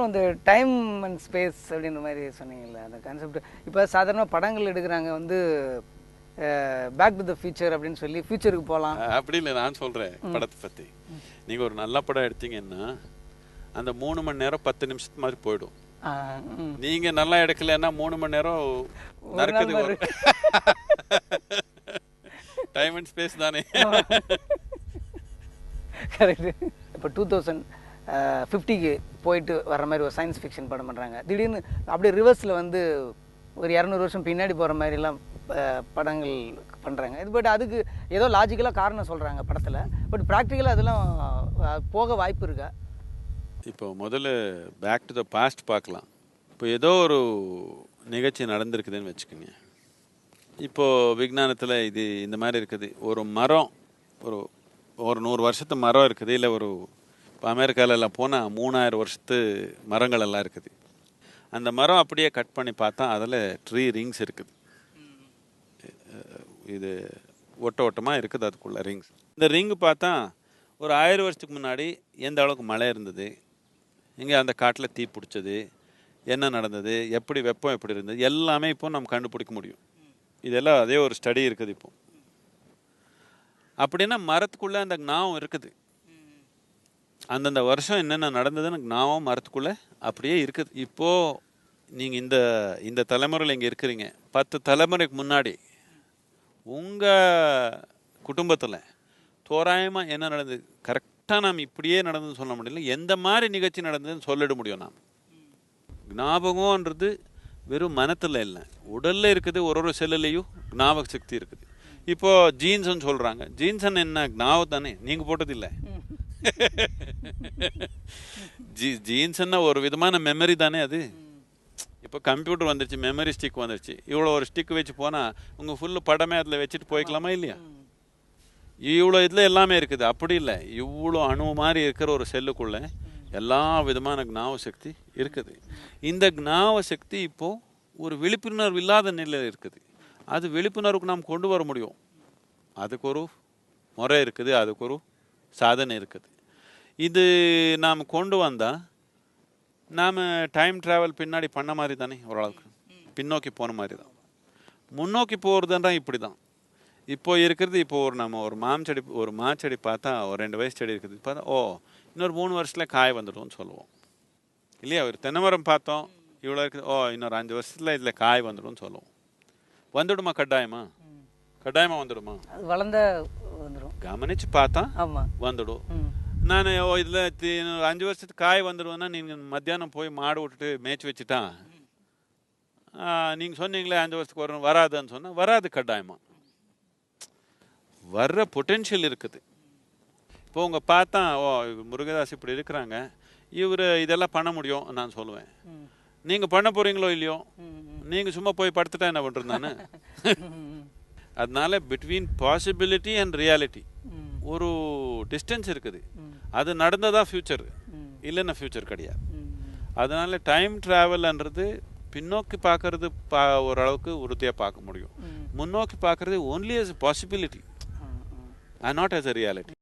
அப்புறம் இந்த time and space அப்படின்ற மாதிரி சொன்னீங்கல்ல அந்த கான்செப்ட். இப்போ சாதாரண படங்கள் எடுக்கிறாங்க வந்து பேக் டு த ஃபியூச்சர் அப்படின்னு சொல்லி ஃபியூச்சருக்கு போகலாம் அப்படி இல்லை. நான் சொல்கிறேன் படத்தை பற்றி. நீங்கள் ஒரு நல்ல படம் எடுத்தீங்கன்னா அந்த 3 மணி நேரம் 10 நிமிஷத்து மாதிரி போயிடும். நீங்கள் நல்லா எடுக்கலைன்னா 3 மணி நேரம் நடக்குது. டைம் அண்ட் ஸ்பேஸ் தானே. கரெக்டு. இப்போ 2050க்கு போயிட்டு வர்ற மாதிரி ஒரு சயின்ஸ் ஃபிக்ஷன் படம் பண்ணுறாங்க. திடீர்னு அப்படியே ரிவர்ஸில் வந்து ஒரு 200 வருஷம் பின்னாடி போகிற மாதிரிலாம் படங்கள் பண்ணுறாங்க. இது பட் அதுக்கு ஏதோ லாஜிக்கலாக காரணம் சொல்கிறாங்க படத்தில். பட் ப்ராக்டிக்கலாக அதெல்லாம் போக வாய்ப்பு இருக்கா? இப்போ முதல்ல பேக் டு த பாஸ்ட் பார்க்கலாம். இப்போ ஏதோ ஒரு நிகழ்ச்சி நடந்திருக்குதுன்னு வச்சுக்கோங்க. இப்போது விஞ்ஞானத்தில் இது இந்த மாதிரி இருக்குது. ஒரு மரம் ஒரு 100 வருஷத்து மரம் இருக்குது. இல்லை ஒரு இப்போ அமெரிக்காவிலலாம் போனால் 3000 வருஷத்து மரங்கள் எல்லாம் இருக்குது. அந்த மரம் அப்படியே கட் பண்ணி பார்த்தா அதில் 3 ரிங்ஸ் இருக்குது. இது ஒட்டமாக இருக்குது அதுக்குள்ள ரிங்ஸ். இந்த ரிங்கு பார்த்தா ஒரு 1000 வருஷத்துக்கு முன்னாடி எந்த அளவுக்கு மழை இருந்தது, இங்கே அந்த காட்டில் தீ பிடிச்சது, என்ன நடந்தது, எப்படி வெப்பம் எப்படி இருந்தது, எல்லாமே இப்போ நம்ம கண்டுபிடிக்க முடியும். இதெல்லாம் அதே ஒரு ஸ்டடி இருக்குது. இப்போ அப்படின்னா மரத்துக்குள்ளே அந்த ஞாபகம் இருக்குது. அந்தந்த வருஷம் என்னென்ன நடந்ததுன்னு ஞாபகம் மரத்துக்குள்ளே அப்படியே இருக்குது. இப்போது நீங்கள் இந்த தலைமுறையில் இங்கே இருக்கிறீங்க. 10 தலைமுறைக்கு முன்னாடி உங்கள் குடும்பத்தில் தோராயமாக என்ன நடந்தது கரெக்டாக நாம் இப்படியே நடந்ததுன்னு சொல்ல முடியல. எந்த மாதிரி நிகழ்ச்சி நடந்ததுன்னு சொல்லிட முடியும். நாம் ஞாபகம்ன்றது வெறும் மனத்தில் இல்லை, உடலில் இருக்குது. ஒரு செல்லுலேயும் ஞாபக சக்தி இருக்குது. இப்போது ஜீன்ஸ்ன்னு சொல்கிறாங்க. ஜீன்ஸன் என்ன ஞாபகம் தானே, நீங்கள் போட்டதில்லை. ஜீன்ஸ்ன்னா ஒரு விதமான மெமரி தானே அது. இப்போ கம்ப்யூட்டர் வந்துருச்சு, மெமரி ஸ்டிக் வந்துருச்சு. இவ்வளோ ஒரு ஸ்டிக் வச்சு போனால் உங்கள் ஃபுல்லு படமே அதில் வச்சுட்டு போய்க்கலாமா இல்லையா? இவ்வளோ இதில் எல்லாமே இருக்குது. அப்படி இல்லை, இவ்வளோ அணு மாதிரி இருக்கிற ஒரு செல்லுக்குள்ளே எல்லா விதமான ஞாபக சக்தி இருக்குது. இந்த ஞாபக சக்தி இப்போது ஒரு விழிப்புணர்வு இல்லாத நிலையில் இருக்குது. அது விழிப்புணர்வுக்கு நாம் கொண்டு வர முடியும். அதுக்கு ஒரு முறை இருக்குது, அதுக்கு ஒரு சாதனை இருக்குது. இது நாம் கொண்டு வந்தால் நாம் டைம் ட்ராவல் பின்னாடி பண்ண மாதிரி தானே, ஓரளவுக்கு பின்னோக்கி போன மாதிரி தான். முன்னோக்கி போகிறதுன்றா இப்படி தான் இப்போ இருக்கிறது. இப்போ நம்ம ஒரு மாச்செடி பார்த்தா ஒரு 2 வயசு செடி இருக்குது. பார்த்தா இன்னொரு 3 வருஷத்தில் காய் வந்துடும்னு சொல்லுவோம் இல்லையா? ஒரு தென்னைமரம் பார்த்தோம், இவ்வளோ இருக்குது. இன்னொரு 5 வருஷத்தில் இதில் காய் வந்துடும்னு சொல்லுவோம். வந்துடுமா? கட்டாயமாக வந்துடுமா? வளர்ந்த வந்துடும். கவனிச்சு பார்த்தா வந்துடும். நான் இதில் 5 வருஷத்துக்கு காய் வந்துடுவேன்னா நீங்கள் மத்தியானம் போய் மாடு விட்டுட்டு மேய்ச்சி வச்சுட்டா நீங்கள் சொன்னீங்களே 5 வருஷத்துக்கு வரும் வராதுன்னு சொன்னால் வராது. கட்டாயமாக வர்ற பொட்டென்ஷியல் இருக்குது. இப்போ உங்கள் பார்த்தா முருகதாஸ் இப்படி இருக்கிறாங்க, இவர் இதெல்லாம் பண்ண முடியும் நான் சொல்லுவேன். நீங்கள் பண்ண போகிறீங்களோ இல்லையோ, நீங்கள் சும்மா போய் படுத்துட்டா என்ன பண்ணுறது நான்? அதனால பிட்வீன் பாசிபிலிட்டி அண்ட் ரியாலிட்டி ஒரு டிஸ்டன்ஸ் இருக்குது. அது நடந்ததா ஃப்யூச்சர், இல்லைன்னா ஃப்யூச்சர் கிடையாது. அதனால டைம் ட்ராவல்ன்றது பின்னோக்கி பார்க்கறது ஓரளவுக்கு உறுதியாக பார்க்க முடியும். முன்னோக்கி பார்க்கறது only as a possibility and not as a reality.